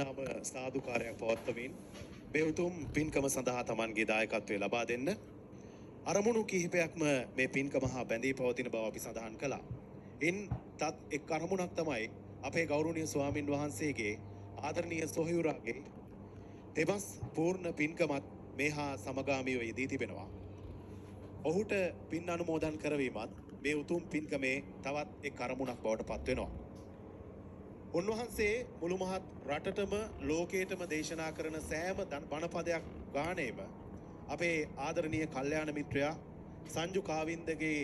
නාම සාදුකාරයක් පවත්වමින් මේ උතුම් පින්කම සඳහා Tamanගේ දායකත්වය ලබා දෙන්න අරමුණු කිහිපයක්ම මේ පින්කම හා බැඳී පවතින බව අපි සඳහන් කළා. ඉන් තත් එක් අරමුණක් තමයි අපේ ගෞරවනීය ස්වාමින් වහන්සේගේ ආදරණීය සොහොයුරාගේ දෙමස් පූර්ණ පින්කමත් මේ හා සමගාමීව යෙදී තිබෙනවා. ඔහුට පින් අනුමෝදන් කරවීමත් මේ උතුම් පින්කමේ තවත් එක් අරමුණක් බවට පත් වෙනවා. උන්වහන්සේ මුළු මහත් රටටම ලෝකයටම දේශනා කරන සෑම බණපදයක් ගානේම අපේ ආදරණීය කල්යාණ මිත්‍රයා සංජු කාවින්දගේ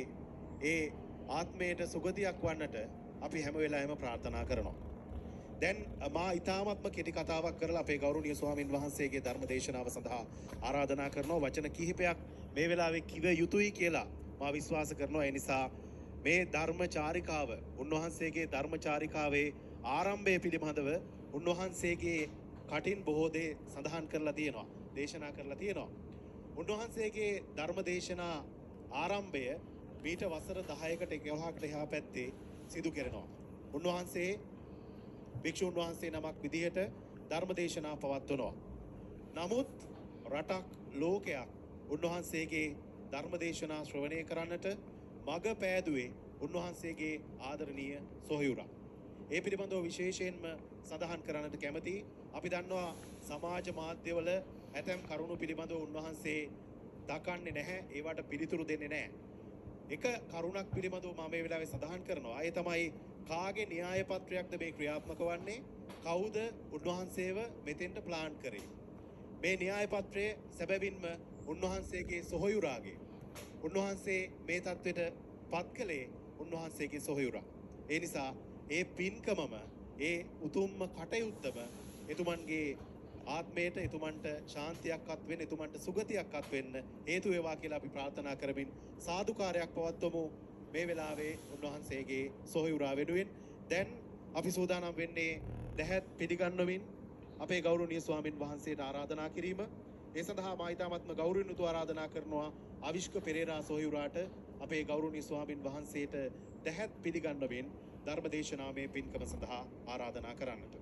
ඒ ආත්මයට සුගතියක් වන්නට අපි හැම වෙලාවෙම ප්‍රාර්ථනා කරනවා. දැන් මා ඊ타මත්ම කෙටි කතාවක් කරලා අපේ ගෞරවනීය ස්වාමින් වහන්සේගේ ධර්ම දේශනාව සඳහා ආරාධනා කරනවා. වචන කිහිපයක් මේ වෙලාවේ කිව යුතුයි කියලා මා විශ්වාස කරනවා. ඒ නිසා මේ ධර්ම චාරිකාව උන්වහන්සේගේ ධර්ම චාරිකාවේ ආරම්භය පිළිබඳව උන්වහන්සේගේ කටින් බොහෝ දේ සඳහන් කරලා තියෙනවා, දේශනා කරලා තියෙනවා. උන්වහන්සේගේ ධර්ම දේශනා ආරම්භය මීට වසර 10කට 11කට එහා පැත්තේ සිදු කරනවා. උන්වහන්සේ භික්ෂුන් වහන්සේ නමක් විදිහට ධර්ම දේශනා පවත්වනවා. නමුත් රටක් ලෝකයක් උන්වහන්සේගේ ධර්ම දේශනා ශ්‍රවණය කරන්නට මඟ පෑදුවේ උන්වහන්සේගේ ආදරණීය සොහොයුරා. ඒ පිළිබඳව විශේෂයෙන්ම සඳහන් කරන්නට කැමති. අපි දන්නවා සමාජ මාධ්‍යවල ඇතැම් කරුණු පිළිබඳව උන්වහන්සේ දකන්නේ නැහැ, ඒවට පිළිතුරු දෙන්නේ නැහැ. එක කරුණක් පිළිබඳව මම මේ වෙලාවේ සඳහන් කරනවා. ඒ තමයි කාගේ න්‍යාය පත්‍රයක්ද මේ ක්‍රියාත්මක වන්නේ? කවුද උන්වහන්සේව මෙතෙන්ට ප්ලාන් කරේ? මේ න්‍යාය පත්‍රය සැබවින්ම උන්වහන්සේගේ සොහොයුරාගේ. උන්වහන්සේ මේ தത്വෙට පත් කළේ උන්වහන්සේගේ සොහොයුරා. ඒ නිසා ඒ පින්කමම ඒ උතුම්ම කටයුත්තම එතුමන්ගේ ආත්මයට, එතුමන්ට ශාන්තියක්වත් වෙන්න, එතුමන්ට සුගතියක්වත් වෙන්න හේතු වේවා කියලා අපි ප්‍රාර්ථනා කරමින් සාදුකාරයක් පවත්වමු මේ වෙලාවේ උන්වහන්සේගේ සොහොයුරා වෙනුවෙන්. දැන් අපි සූදානම් වෙන්නේ දැහැත් පිළිගන්වමින් අපේ ගෞරවනීය ස්වාමින් වහන්සේට ආරාධනා කිරීම. ඒ සඳහා මා ඊ타මත්ම ගෞරවයෙන් යුතුව ආරාධනා කරනවා අවිෂ්ක පෙරේරා සොහොයුරාට අපේ ගෞරවනීය ස්වාමින් වහන්සේට දැහැත් පිළිගන්වමින් ධර්මදේශනාමය පින්කම සඳහා ආරාධනා කරන්නට.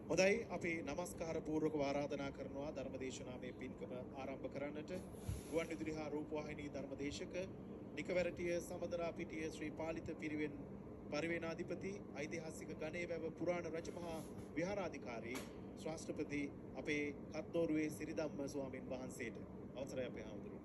හොඳයි, අපි নমස්කාර පූර්වකව ආරාධනා කරනවා ධර්මදේශනාමය පින්කම ආරම්භ කරන්නට. ගුවන්විදුලි හා රූපවාහිනී ධර්මදේශක නිකවැරටිය සමදරා පිටිය ශ්‍රී පාලිත පිරිවෙන් පරිවේනාධිපති ඓතිහාසික ගණේවැව පුරාණ රජමහා විහාරාධිකාරී ශ්‍රාෂ්ට්‍රපති අපේ කත්නෝරුවේ සිරිධම්ම ස්වාමින් වහන්සේට අවසරයි අපේ ආමතුරු.